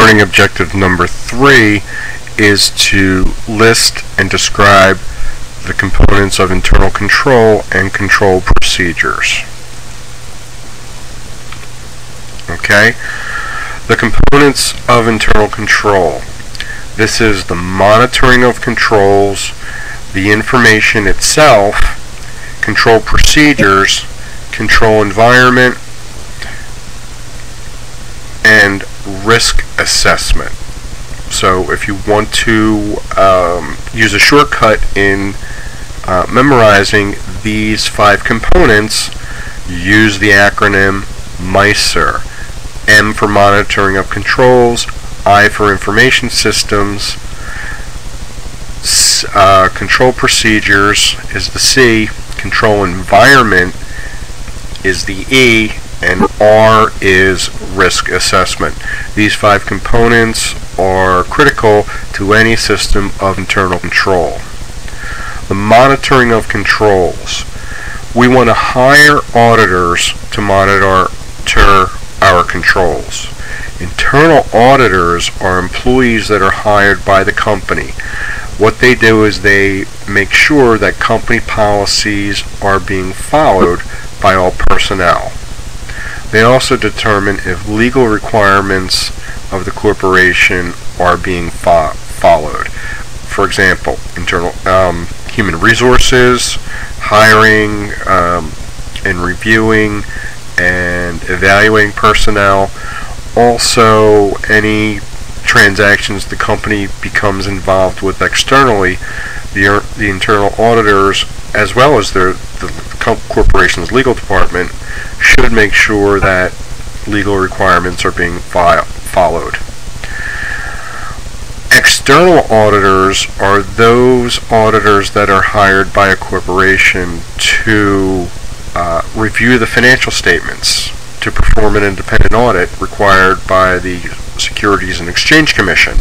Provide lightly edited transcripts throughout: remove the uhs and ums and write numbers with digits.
Learning objective number 3 is to list and describe the components of internal control and control procedures. Okay? The components of internal control. This is the monitoring of controls, the information itself, control procedures, control environment, and risk assessment. So if you want to use a shortcut in memorizing these 5 components, use the acronym MISER. M for monitoring of controls, I for information systems, control procedures is the C, control environment is the E, and R is risk assessment. These 5 components are critical to any system of internal control. The monitoring of controls. We want to hire auditors to monitor our controls. Internal auditors are employees that are hired by the company. What they do is they make sure that company policies are being followed by all personnel. They also determine if legal requirements of the corporation are being followed. For example, internal human resources, hiring and reviewing and evaluating personnel. Also, any transactions the company becomes involved with externally, the internal auditors, as well as the corporation's legal department, should make sure that legal requirements are being followed. External auditors are those auditors that are hired by a corporation to review the financial statements, to perform an independent audit required by the Securities and Exchange Commission.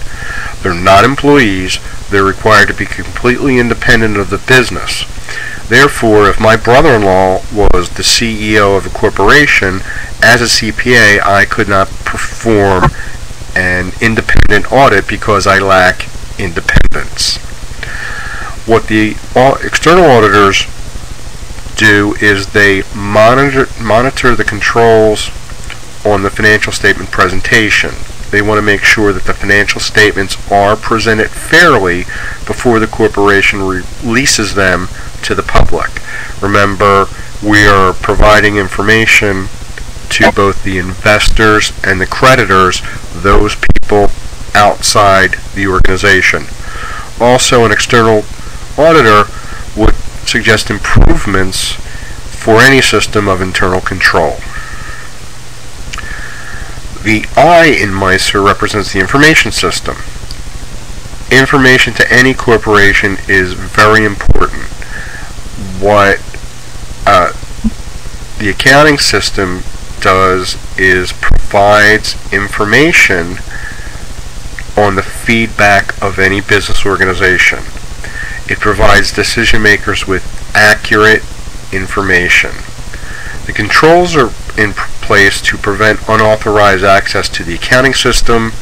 They're not employees. They're required to be completely independent of the business. Therefore, if my brother-in-law was the CEO of a corporation, as a CPA, I could not perform an independent audit because I lack independence. What the external auditors do is they monitor the controls on the financial statement presentation. They want to make sure that the financial statements are presented fairly before the corporation releases them to the public. Remember, we are providing information to both the investors and the creditors, those people outside the organization. Also, an external auditor would suggest improvements for any system of internal control. The I in MISER represents the information system. Information to any corporation is very important. What the accounting system does is provides information on the feedback of any business organization. It provides decision makers with accurate information. The controls are in place to prevent unauthorized access to the accounting system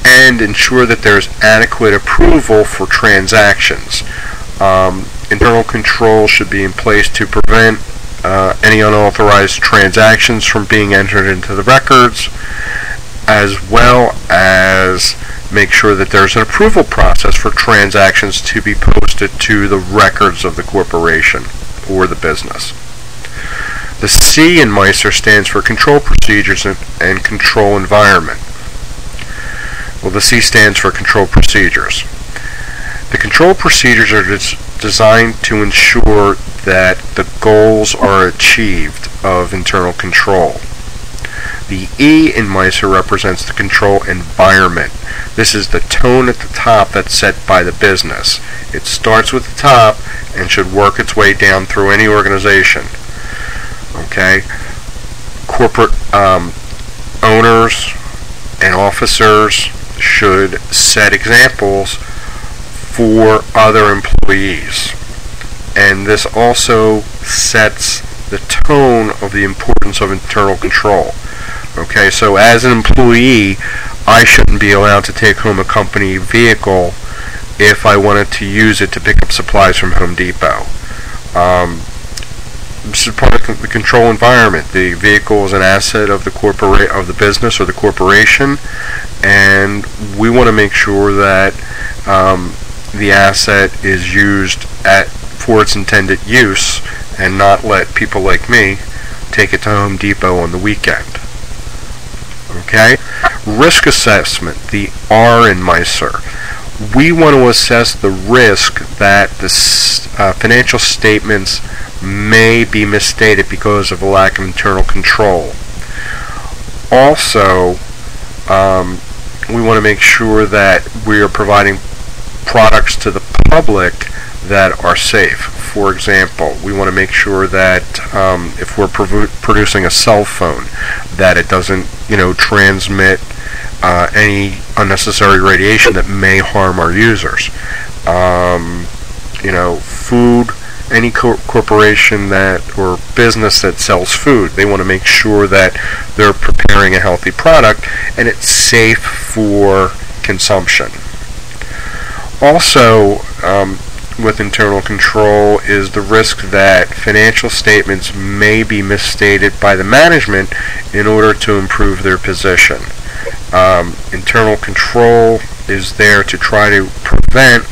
and ensure that there's adequate approval for transactions. Internal control should be in place to prevent any unauthorized transactions from being entered into the records, as well as make sure that there's an approval process for transactions to be posted to the records of the corporation or the business. The C in MISER stands for control procedures and control environment. Well, the C stands for control procedures. The control procedures are designed to ensure that the goals are achieved of internal control. The E in MISER represents the control environment. This is the tone at the top that's set by the business. It starts with the top and should work its way down through any organization. Okay? Corporate owners and officers should set examples for other employees. And this also sets the tone of the importance of internal control. Okay, so as an employee, I shouldn't be allowed to take home a company vehicle if I wanted to use it to pick up supplies from Home Depot. This is part of the control environment. The vehicle is an asset of the business or the corporation, and we want to make sure that the asset is used for its intended use, and not let people like me take it to Home Depot on the weekend. Okay? Risk assessment, the R in MISR. We want to assess the risk that the financial statements may be misstated because of a lack of internal control. Also, we want to make sure that we are providing products to the public that are safe. For example, we want to make sure that if we're producing a cell phone, that it doesn't, transmit any unnecessary radiation that may harm our users. Food, any corporation or business that sells food, they want to make sure that they're preparing a healthy product and it's safe for consumption. Also, with internal control is the risk that financial statements may be misstated by the management in order to improve their position. Internal control is there to try to prevent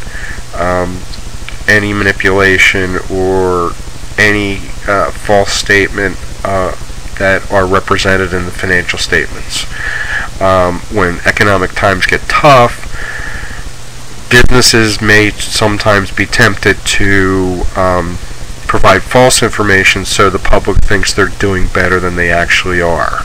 any manipulation or any false statement that are represented in the financial statements. When economic times get tough, businesses may sometimes be tempted to provide false information so the public thinks they're doing better than they actually are.